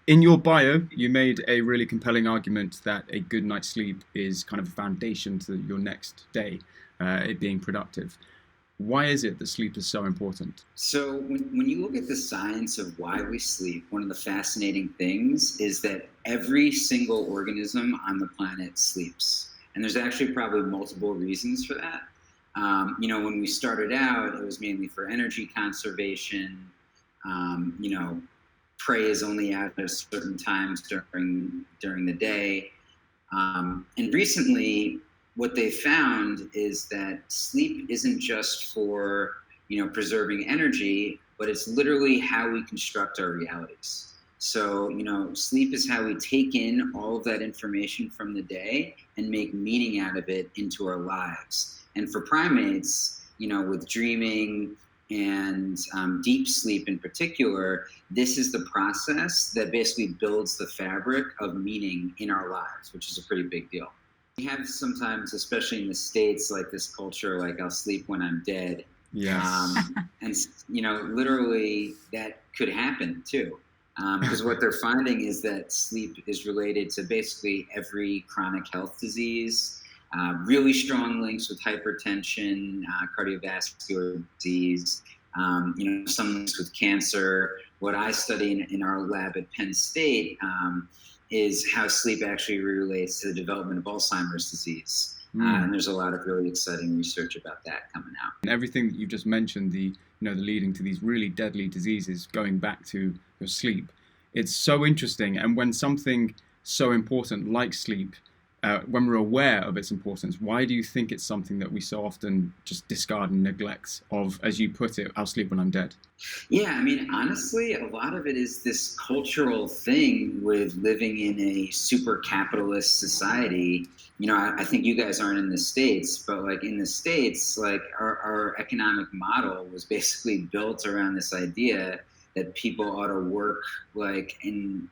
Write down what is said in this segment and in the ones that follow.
In your bio, you made a really compelling argument that a good night's sleep is kind of a foundation to your next day, it being productive. Why is it that sleep is so important? So, when you look at the science of why we sleep, one of the fascinating things is that every single organism on the planet sleeps. And there's actually probably multiple reasons for that. When we started out, it was mainly for energy conservation. Um, you know, Prey is only out at certain times during the day. And recently, what they found is that sleep isn't just for preserving energy, but it's literally how we construct our realities. So sleep is how we take in all of that information from the day and make meaning out of it into our lives. And for primates, with dreaming and deep sleep in particular, this is the process that basically builds the fabric of meaning in our lives, which is a pretty big deal. We have sometimes, especially in the States, like this culture, like I'll sleep when I'm dead. Yes. And, literally that could happen too. Because what they're finding is that sleep is related to basically every chronic health disease, really strong links with hypertension, cardiovascular disease, some links with cancer. What I study in our lab at Penn State is how sleep actually relates to the development of Alzheimer's disease. And there's a lot of really exciting research about that coming out. And everything that you just mentioned, the leading to these really deadly diseases, going back to your sleep, it's so interesting. And when something so important like sleep, when we're aware of its importance, why do you think it's something that we so often just discard and neglect of, as you put it, I'll sleep when I'm dead? Yeah, I mean, honestly, a lot of it is this cultural thing with living in a super capitalist society. I think you guys aren't in the States, but like in the States, like our economic model was basically built around this idea that people ought to work like in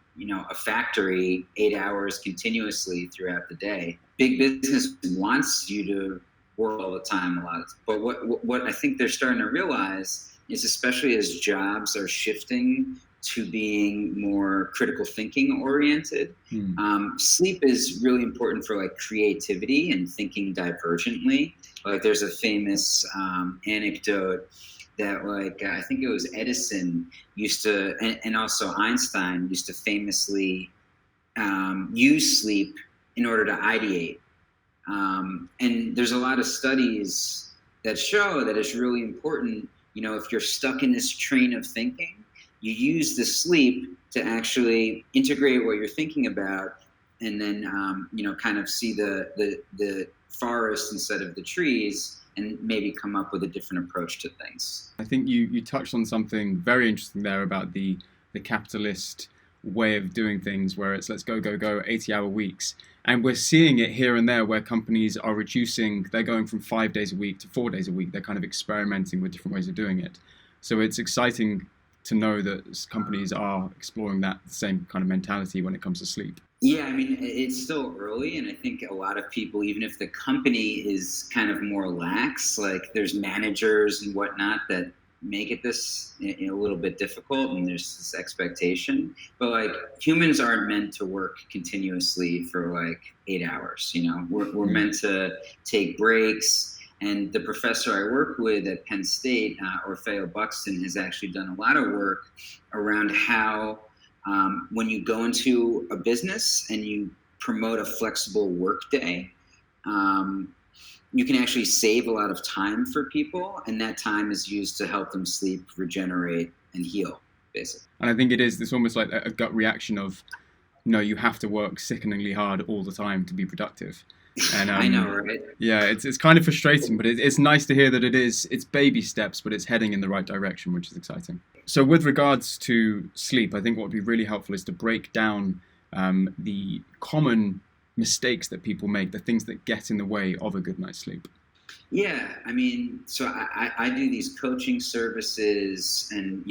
a factory 8 hours continuously throughout the day. Big business wants you to work all the time a lot. But what I think they're starting to realize is, especially as jobs are shifting to being more critical thinking oriented, sleep is really important for like creativity and thinking divergently. Like there's a famous anecdote that like I think it was Edison used to, and also Einstein used to famously use sleep in order to ideate. And there's a lot of studies that show that it's really important. If you're stuck in this train of thinking, you use the sleep to actually integrate what you're thinking about, and then kind of see the forest instead of the trees, and maybe come up with a different approach to things. I think you touched on something very interesting there about the capitalist way of doing things, where it's let's go, go, go, 80-hour weeks. And we're seeing it here and there where companies are reducing, they're going from 5 days a week to 4 days a week. They're kind of experimenting with different ways of doing it. So it's exciting to know that companies are exploring that same kind of mentality when it comes to sleep. Yeah, I mean, it's still early, and I think a lot of people, even if the company is kind of more lax, like there's managers and whatnot that make it this a little bit difficult, and there's this expectation. But like humans aren't meant to work continuously for like 8 hours. We're meant to take breaks. And the professor I work with at Penn State, Orfeo Buxton, has actually done a lot of work around how when you go into a business and you promote a flexible work day, you can actually save a lot of time for people, and that time is used to help them sleep, regenerate, and heal, basically. And I think it's almost like a gut reaction of, no, you have to work sickeningly hard all the time to be productive. And I know, right? Yeah, it's kind of frustrating, but it's nice to hear that it's baby steps, but it's heading in the right direction, which is exciting. So with regards to sleep, I think what would be really helpful is to break down the common mistakes that people make, the things that get in the way of a good night's sleep. Yeah, I mean, so I do these coaching services, and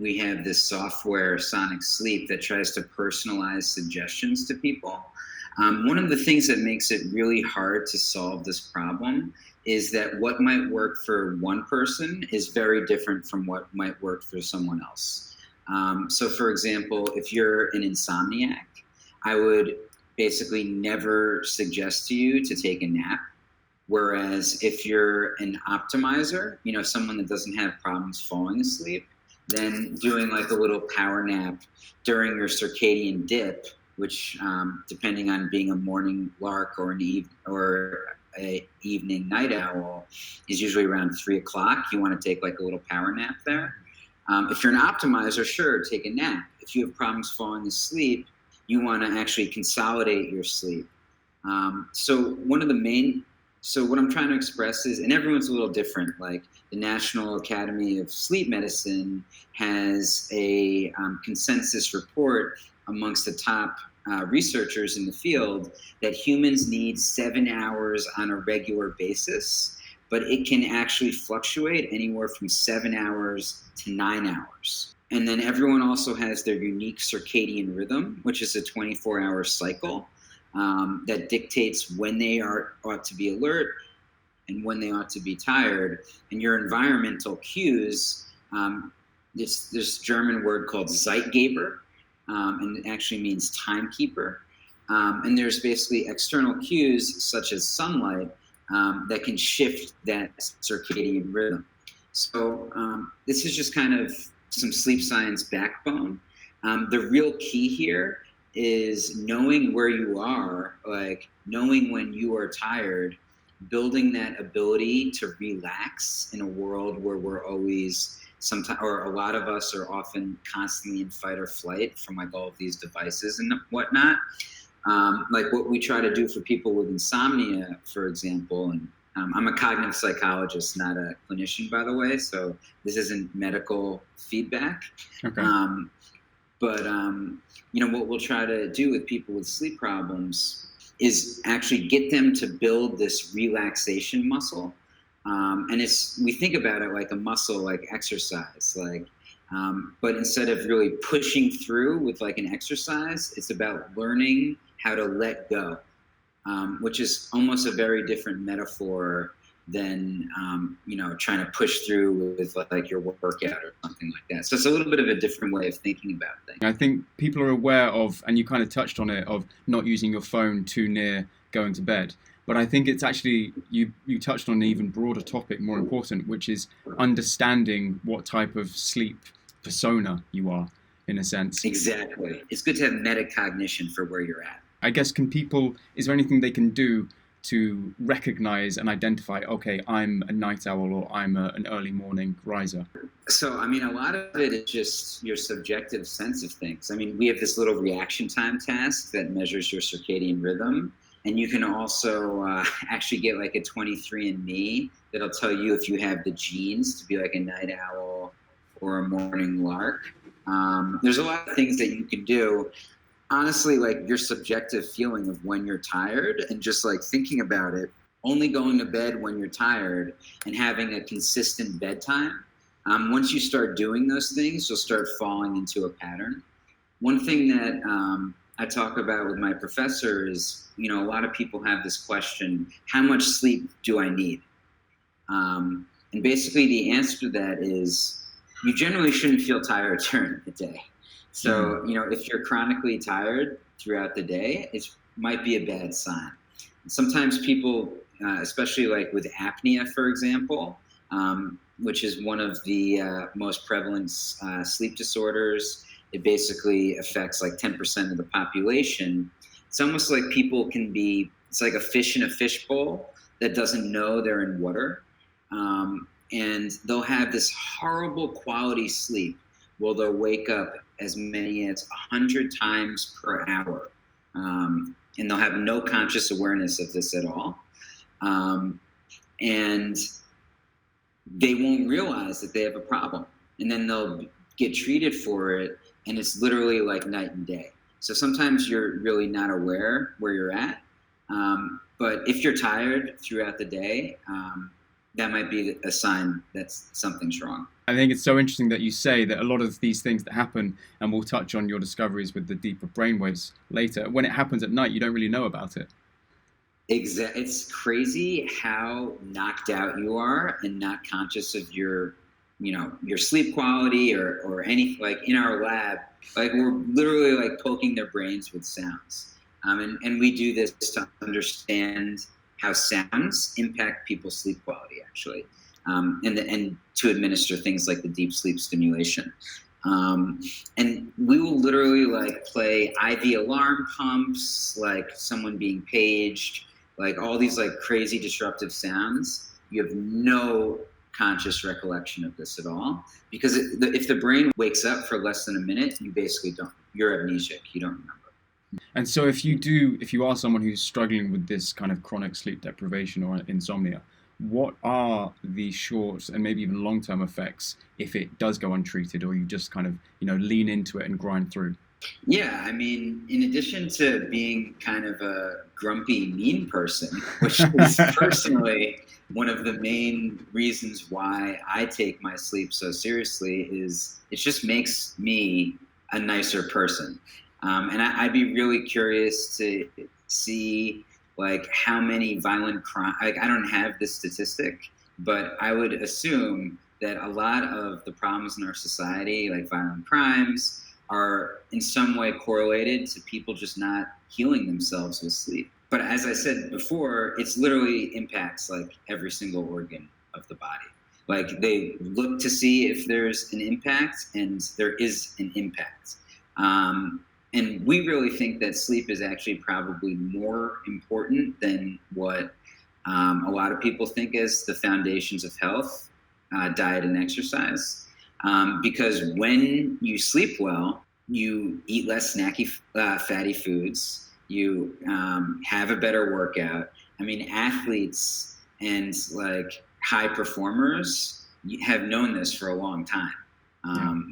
we have this software, Sonic Sleep, that tries to personalize suggestions to people. One of the things that makes it really hard to solve this problem is that what might work for one person is very different from what might work for someone else. So for example, if you're an insomniac, I would basically never suggest to you to take a nap. Whereas if you're an optimizer, someone that doesn't have problems falling asleep, then doing like a little power nap during your circadian dip, which depending on being a morning lark or a evening night owl, is usually around 3 o'clock. You want to take like a little power nap there. If you're an optimizer, sure, take a nap. If you have problems falling asleep, you want to actually consolidate your sleep. So what I'm trying to express is, and everyone's a little different, like the National Academy of Sleep Medicine has a consensus report amongst the top researchers in the field that humans need 7 hours on a regular basis, but it can actually fluctuate anywhere from 7 hours to 9 hours. And then everyone also has their unique circadian rhythm, which is a 24-hour cycle that dictates when they ought to be alert and when they ought to be tired. And your environmental cues, this German word called Zeitgeber, and it actually means timekeeper. And there's basically external cues such as sunlight that can shift that circadian rhythm. So this is just kind of some sleep science backbone. The real key here is knowing where you are, like knowing when you are tired, building that ability to relax in a world where we're always or a lot of us are often constantly in fight or flight from like all of these devices and whatnot. Like what we try to do for people with insomnia, for example, and I'm a cognitive psychologist, not a clinician, by the way, so this isn't medical feedback. Okay. But what we'll try to do with people with sleep problems is actually get them to build this relaxation muscle. And we think about it like a muscle, like exercise, but instead of really pushing through with like an exercise, it's about learning how to let go, which is almost a very different metaphor than trying to push through with like your workout or something like that. So it's a little bit of a different way of thinking about things. I think people are aware of, and you kind of touched on it, of not using your phone too near going to bed. But I think it's actually, you touched on an even broader topic, more important, which is understanding what type of sleep persona you are, in a sense. Exactly. It's good to have metacognition for where you're at. I guess is there anything they can do to recognize and identify, okay, I'm a night owl or I'm an early morning riser? So, a lot of it is just your subjective sense of things. We have this little reaction time task that measures your circadian rhythm. And you can also actually get like a 23andMe that'll tell you if you have the genes to be like a night owl or a morning lark. There's a lot of things that you can do. Honestly, like your subjective feeling of when you're tired and just like thinking about it, only going to bed when you're tired and having a consistent bedtime. Once you start doing those things, you'll start falling into a pattern. One thing that I talk about with my professor is, a lot of people have this question, how much sleep do I need? And basically the answer to that is you generally shouldn't feel tired during the day. So, if you're chronically tired throughout the day, it might be a bad sign. Sometimes people, especially like with apnea, for example, which is one of the most prevalent sleep disorders, it basically affects like 10% of the population. It's almost like people it's like a fish in a fishbowl that doesn't know they're in water. And they'll have this horrible quality sleep. Well, they'll wake up as many as 100 times per hour. And they'll have no conscious awareness of this at all. And they won't realize that they have a problem. And then they'll get treated for it, and it's literally like night and day. So sometimes you're really not aware where you're at. But if you're tired throughout the day, that might be a sign that something's wrong. I think it's so interesting that you say that a lot of these things that happen, and we'll touch on your discoveries with the deeper brainwaves later, when it happens at night, you don't really know about it. It's crazy how knocked out you are and not conscious of your your sleep quality or any, like in our lab, like we're literally like poking their brains with sounds. And we do this to understand how sounds impact people's sleep quality, actually, and to administer things like the deep sleep stimulation. And we will literally like play IV alarm pumps, like someone being paged, like all these like crazy disruptive sounds. You have no conscious recollection of this at all, because if the brain wakes up for less than a minute, you basically you're amnesic, you don't remember. And so if you are someone who's struggling with this kind of chronic sleep deprivation or insomnia, what are the short and maybe even long-term effects if it does go untreated, or you just kind of, lean into it and grind through? Yeah, I mean, in addition to being kind of a grumpy, mean person, which is personally one of the main reasons why I take my sleep so seriously, is it just makes me a nicer person. And I'd be really curious to see like how many violent crime, like I don't have this statistic, but I would assume that a lot of the problems in our society, like violent crimes, are in some way correlated to people just not healing themselves with sleep. But as I said before, it's literally impacts like every single organ of the body. Like they look to see if there's an impact, and there is an impact. And we really think that sleep is actually probably more important than what a lot of people think as the foundations of health, diet and exercise. Because when you sleep well, you eat less snacky, fatty foods, you have a better workout. I mean, athletes and like high performers have known this for a long time.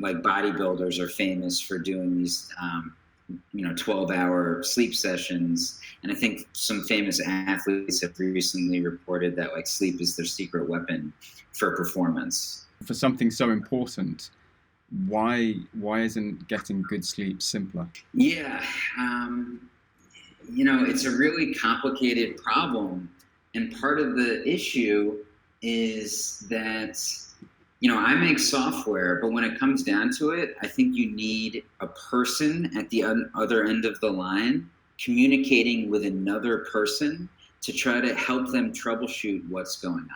Like bodybuilders are famous for doing these 12-hour sleep sessions. And I think some famous athletes have recently reported that like sleep is their secret weapon for performance. For something so important, why isn't getting good sleep simpler? Yeah, it's a really complicated problem. And part of the issue is that I make software, but when it comes down to it, I think you need a person at the other end of the line communicating with another person to try to help them troubleshoot what's going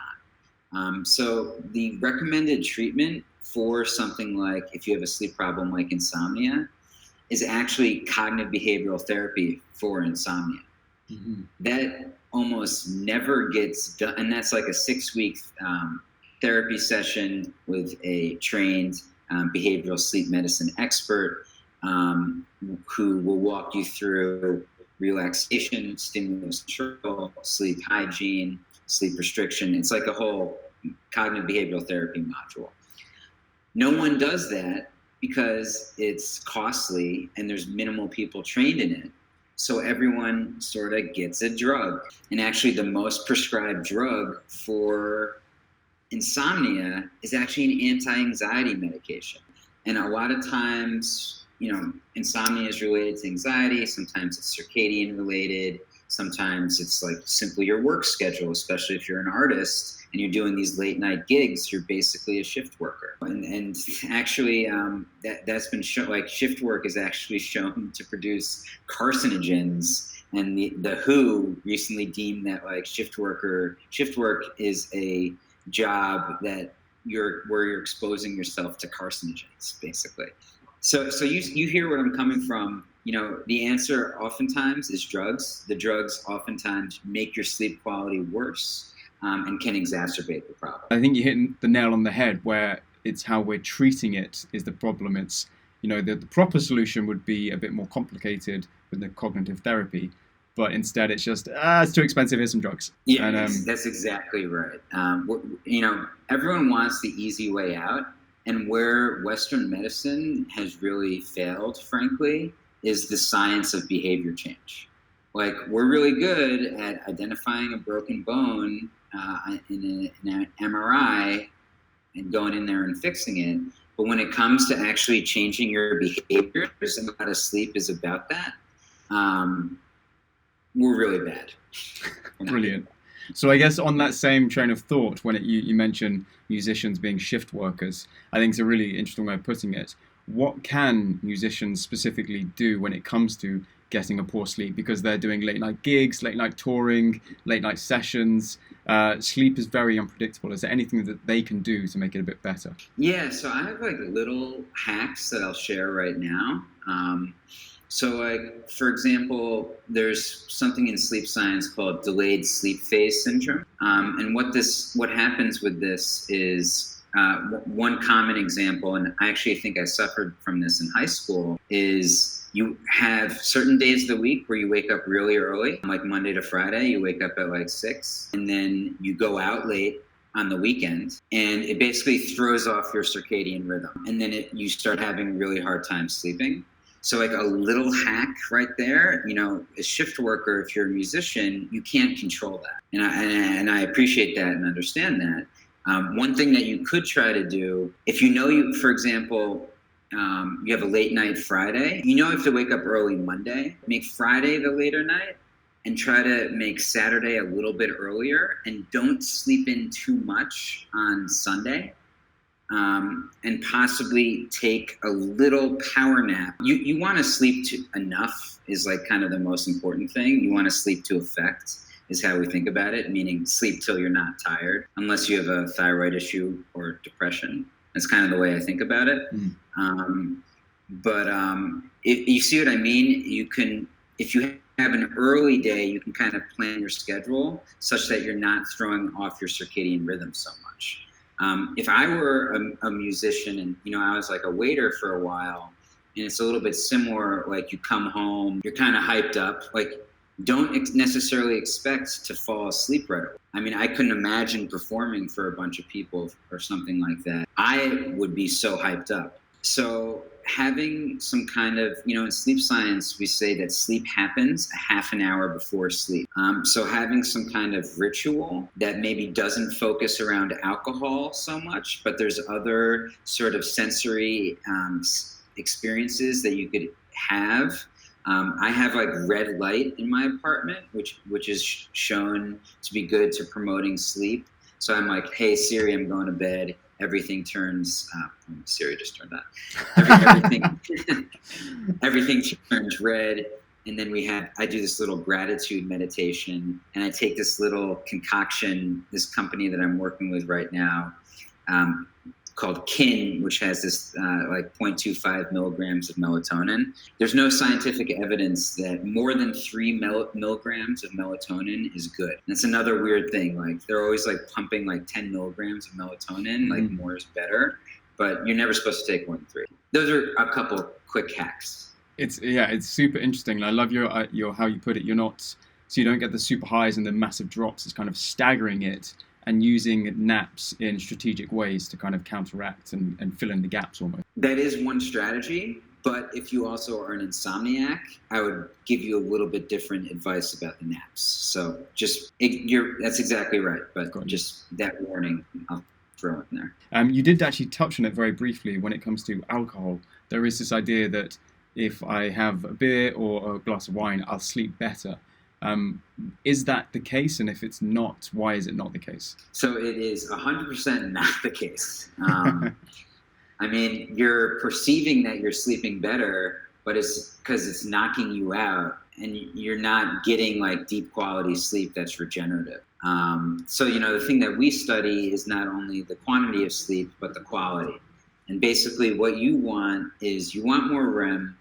on. So the recommended treatment for something like, if you have a sleep problem like insomnia, is actually cognitive behavioral therapy for insomnia. Mm-hmm. That almost never gets done, and that's like a 6-week therapy session with a trained behavioral sleep medicine expert who will walk you through relaxation, stimulus control, sleep hygiene, sleep restriction. It's like a whole cognitive behavioral therapy module. No one does that because it's costly and there's minimal people trained in it. So everyone sort of gets a drug. And actually the most prescribed drug for insomnia is actually an anti-anxiety medication. And a lot of times, insomnia is related to anxiety. Sometimes it's circadian related. Sometimes it's like simply your work schedule, especially if you're an artist and you're doing these late night gigs, you're basically a shift worker. And actually that's been shown, like shift work is actually shown to produce carcinogens. And the WHO recently deemed that like shift work is a job that where you're exposing yourself to carcinogens, basically. So you hear where I'm coming from. The answer oftentimes is drugs. The drugs oftentimes make your sleep quality worse and can exacerbate the problem. I think you hit the nail on the head, where it's how we're treating it is the problem. It's, the proper solution would be a bit more complicated with the cognitive therapy. But instead, it's just, it's too expensive, here's some drugs. Yeah, and, that's exactly right. Everyone wants the easy way out. And where Western medicine has really failed, frankly, is the science of behavior change. Like, we're really good at identifying a broken bone in an MRI and going in there and fixing it. But when it comes to actually changing your behaviors, and a lot of sleep is about that, we're really bad. Brilliant. So I guess on that same train of thought, when you mention musicians being shift workers, I think it's a really interesting way of putting it. What can musicians specifically do when it comes to getting a poor sleep, because they're doing late night gigs, late night touring, late night sessions? Sleep is very unpredictable. Is there anything that they can do to make it a bit better? Yeah, so I have like little hacks that I'll share right now. So like, for example, there's something in sleep science called delayed sleep phase syndrome. And what happens with this is, one common example, and I actually think I suffered from this in high school, is you have certain days of the week where you wake up really early, like Monday to Friday, you wake up at like 6, and then you go out late on the weekend, and it basically throws off your circadian rhythm. And then you start having really hard time sleeping. So like a little hack right there, a shift worker, if you're a musician, you can't control that. And I appreciate that and understand that. One thing that you could try to do, if for example, you have a late night Friday, you have to wake up early Monday, make Friday the later night, and try to make Saturday a little bit earlier, and don't sleep in too much on Sunday. And possibly take a little power nap. You want to sleep enough is like kind of the most important thing. You want to sleep to effect is how we think about it, meaning sleep till you're not tired, unless you have a thyroid issue or depression. That's kind of the way I think about it. But if you see what I mean, if you have an early day, you can kind of plan your schedule such that you're not throwing off your circadian rhythm so much. If I were a musician and, I was like a waiter for a while, and it's a little bit similar, like you come home, you're kind of hyped up, like don't necessarily expect to fall asleep right away. I mean, I couldn't imagine performing for a bunch of people or something like that. I would be so hyped up. So having some kind of, in sleep science, we say that sleep happens a half an hour before sleep. So having some kind of ritual that maybe doesn't focus around alcohol so much, but there's other sort of sensory experiences that you could have. I have like red light in my apartment, which is shown to be good to promoting sleep. So I'm like, hey Siri, I'm going to bed. Everything turns. Siri just turned on. Everything turns red, and then I do this little gratitude meditation, and I take this little concoction. This company that I'm working with right now, called Kin, which has this like 0.25 milligrams of melatonin. There's no scientific evidence that more than 3 milligrams of melatonin is good. And that's another weird thing. Like they're always like pumping like 10 milligrams of melatonin, like more is better, but you're never supposed to take more than 3. Those are a couple quick hacks. It's super interesting. I love your how you put it. So you don't get the super highs and the massive drops. It's kind of staggering it and using naps in strategic ways to kind of counteract and fill in the gaps almost. That is one strategy, but if you also are an insomniac, I would give you a little bit different advice about the naps. So that's exactly right, but just that warning, I'll throw in there. You did actually touch on it very briefly when it comes to alcohol. There is this idea that if I have a beer or a glass of wine, I'll sleep better. Is that the case? And if it's not, why is it not the case? So it is 100% not the case. I mean, you're perceiving that you're sleeping better, but it's because it's knocking you out and you're not getting like deep quality sleep that's regenerative. So, the thing that we study is not only the quantity of sleep, but the quality. And basically what you want is you want more REM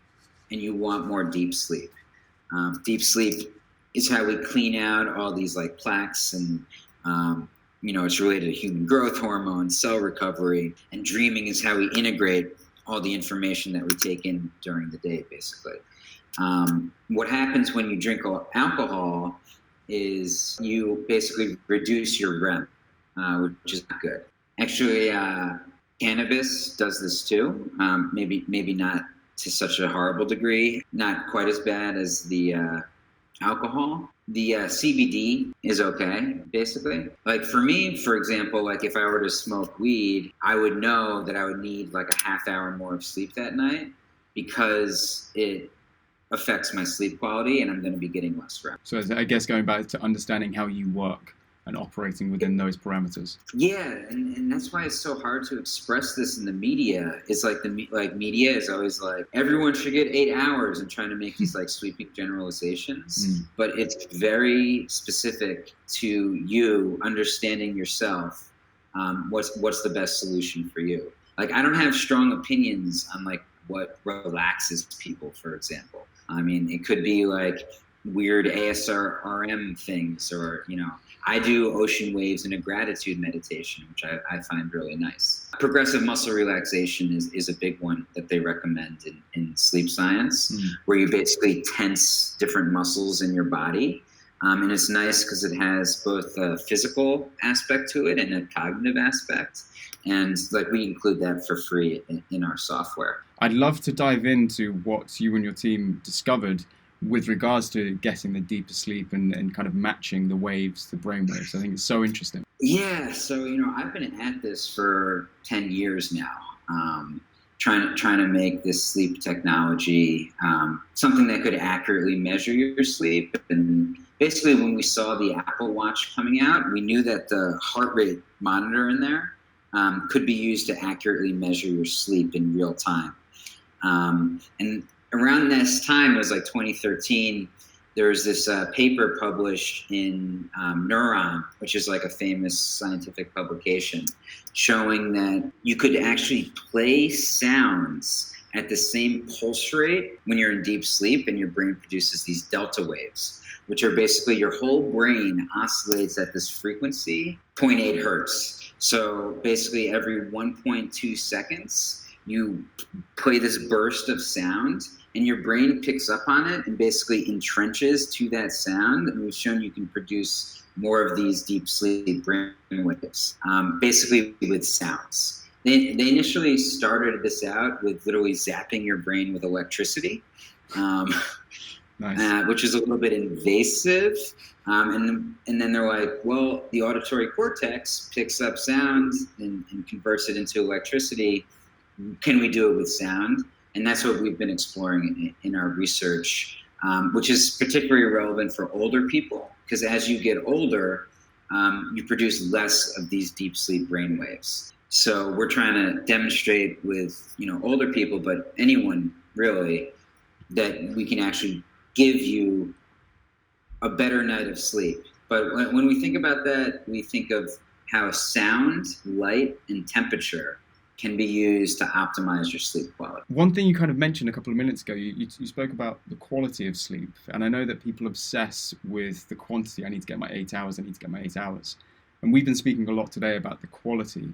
and you want more deep sleep. Deep sleep is how we clean out all these like plaques and, it's related to human growth hormone, cell recovery, and dreaming is how we integrate all the information that we take in during the day, basically. What happens when you drink alcohol is you basically reduce your REM, which is not good. Actually, cannabis does this too, maybe not to such a horrible degree, not quite as bad as the alcohol. The CBD is okay, basically. Like for me, for example, like if I were to smoke weed, I would know that I would need like a half hour more of sleep that night because it affects my sleep quality and I'm going to be getting less REM. So I guess going back to understanding how you work, and operating within those parameters. Yeah, and that's why it's so hard to express this in the media. It's like media is always like everyone should get 8 hours and trying to make these like sweeping generalizations, but it's very specific to you understanding yourself. What's the best solution for you? Like I don't have strong opinions on like what relaxes people, for example. I mean, it could be like weird ASRM things, or I do ocean waves and a gratitude meditation, which I find really nice. Progressive muscle relaxation is a big one that they recommend in sleep science, where you basically tense different muscles in your body. And it's nice because it has both a physical aspect to it and a cognitive aspect. And like we include that for free in our software. I'd love to dive into what you and your team discovered with regards to getting the deeper sleep and kind of matching the waves, the brain waves. I think it's so interesting. Yeah, so I've been at this for 10 years now, trying to make this sleep technology something that could accurately measure your sleep. And basically, when we saw the Apple Watch coming out, we knew that the heart rate monitor in there could be used to accurately measure your sleep in real time. And around this time, it was like 2013, there was this paper published in Neuron, which is like a famous scientific publication, showing that you could actually play sounds at the same pulse rate when you're in deep sleep, and your brain produces these delta waves, which are basically your whole brain oscillates at this frequency, 0.8 hertz. So basically every 1.2 seconds, you play this burst of sound, and your brain picks up on it and basically entrenches to that sound. And we've shown you can produce more of these deep sleep brain waves, basically with sounds. They initially started this out with literally zapping your brain with electricity, nice. Which is a little bit invasive. And then they're like, well, the auditory cortex picks up sound and converts it into electricity. Can we do it with sound? And that's what we've been exploring in our research, which is particularly relevant for older people, because as you get older, you produce less of these deep sleep brain waves. So we're trying to demonstrate with older people, but anyone really, that we can actually give you a better night of sleep. But when we think about that, we think of how sound, light, and temperature can be used to optimize your sleep quality. One thing you kind of mentioned a couple of minutes ago, you spoke about the quality of sleep. And I know that people obsess with the quantity. I need to get my 8 hours, I need to get my 8 hours. And we've been speaking a lot today about the quality.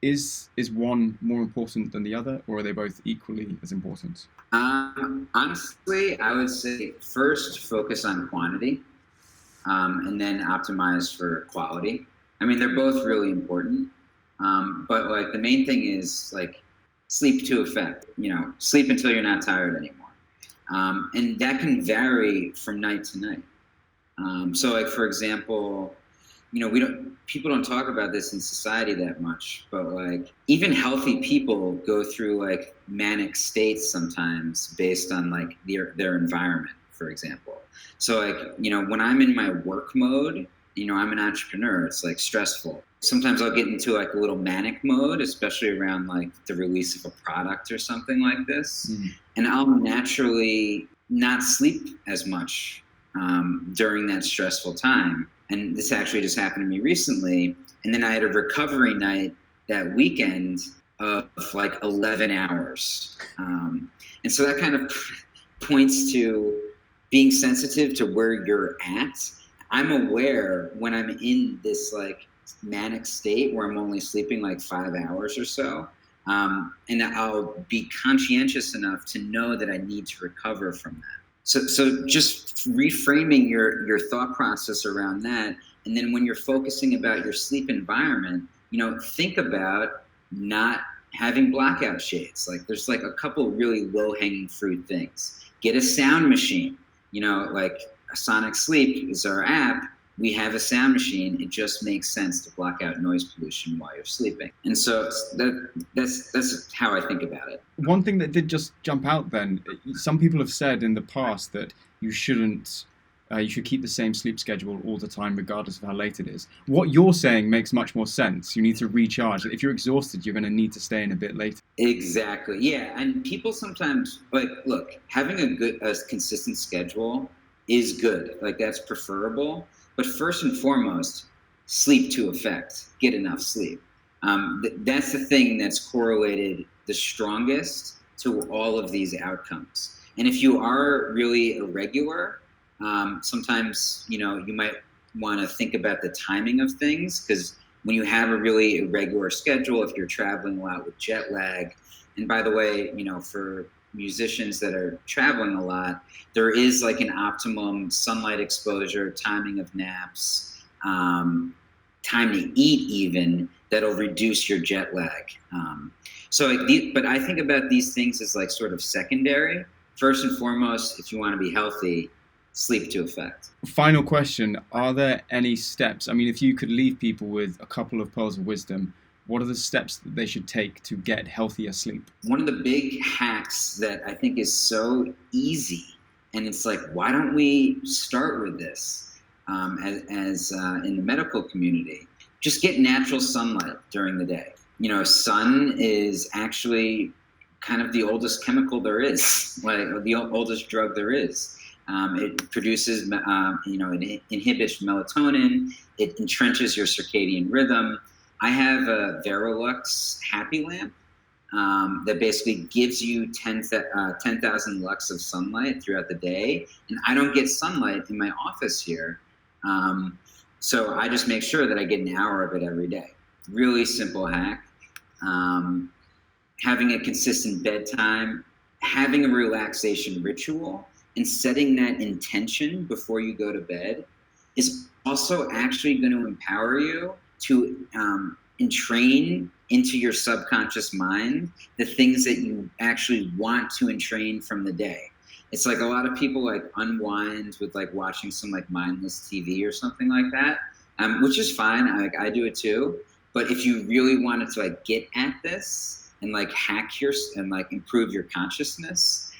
Is one more important than the other, or are they both equally as important? Honestly, I would say first focus on quantity, and then optimize for quality. I mean, they're both really important. But like the main thing is like sleep to effect, sleep until you're not tired anymore. And that can vary from night to night. So like, for example, people don't talk about this in society that much, but like even healthy people go through like manic states sometimes based on like their environment, for example. So like, when I'm in my work mode, I'm an entrepreneur, it's like stressful. Sometimes I'll get into like a little manic mode, especially around like the release of a product or something like this. And I'll naturally not sleep as much during that stressful time. And this actually just happened to me recently. And then I had a recovery night that weekend of like 11 hours. And so that kind of points to being sensitive to where you're at. I'm aware when I'm in this like manic state where I'm only sleeping like 5 hours or so. And I'll be conscientious enough to know that I need to recover from that. So just reframing your thought process around that. And then when you're focusing about your sleep environment, think about not having blackout shades. Like there's like a couple really low hanging fruit things. Get a sound machine, like Sonic Sleep is our app. We have a sound machine. It just makes sense to block out noise pollution while you're sleeping. And so that's how I think about it. One thing that did just jump out then, some people have said in the past that you shouldn't You should keep the same sleep schedule all the time, regardless of how late it is. What you're saying makes much more sense. You need to recharge. If you're exhausted, you're going to need to stay in a bit later. Exactly. Yeah. And people sometimes, like, look, having a consistent schedule is good. Like, that's preferable. But first and foremost, sleep to effect. Get enough sleep. That's the thing that's correlated the strongest to all of these outcomes. And if you are really irregular, sometimes, you might want to think about the timing of things, because when you have a really irregular schedule, if you're traveling a lot with jet lag, and by the way, for musicians that are traveling a lot, there is like an optimum sunlight exposure, timing of naps, time to eat even, that'll reduce your jet lag. But I think about these things as like sort of secondary. First and foremost, if you want to be healthy, sleep to effect. Final question. Are there any steps? I mean, if you could leave people with a couple of pearls of wisdom, what are the steps that they should take to get healthier sleep? One of the big hacks that I think is so easy, and it's like, why don't we start with this as in the medical community? Just get natural sunlight during the day. Sun is actually kind of the oldest chemical there is, like the oldest drug there is. It produces, it inhibits melatonin. It entrenches your circadian rhythm. I have a Verilux Happy Lamp that basically gives you 10,000 lux of sunlight throughout the day. And I don't get sunlight in my office here. So I just make sure that I get an hour of it every day. Really simple hack. Having a consistent bedtime, having a relaxation ritual, and setting that intention before you go to bed is also actually going to empower you to entrain into your subconscious mind the things that you actually want to entrain from the day. It's like a lot of people like unwind with like watching some like mindless TV or something like that, which is fine. I do it too. But if you really wanted to like get at this and like hack and like improve your consciousness,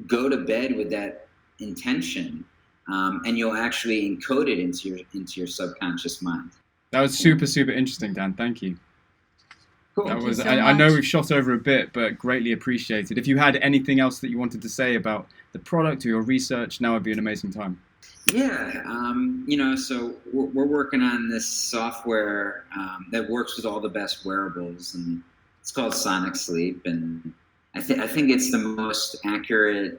go to bed with that intention, and you'll actually encode it into your subconscious mind. That was super, super interesting, Dan. Thank you. Cool. That was. I know we've shot over a bit, but greatly appreciated. If you had anything else that you wanted to say about the product or your research, now would be an amazing time. Yeah, so we're working on this software that works with all the best wearables, and it's called Sonic Sleep, and I think it's the most accurate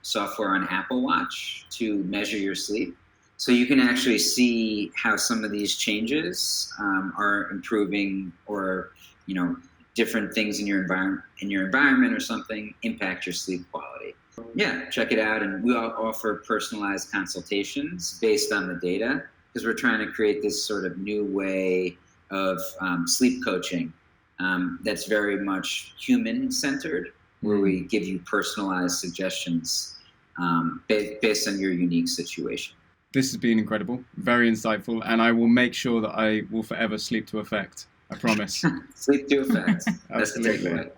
software on Apple Watch to measure your sleep. So you can actually see how some of these changes are improving, or different things in your environment or something impact your sleep quality. Yeah, check it out. And we offer personalized consultations based on the data, because we're trying to create this sort of new way of sleep coaching that's very much human-centered, where we give you personalized suggestions based on your unique situation. This has been incredible, very insightful, and I will make sure that I will forever sleep to effect. I promise. Sleep to effect. That's the Absolutely. takeaway.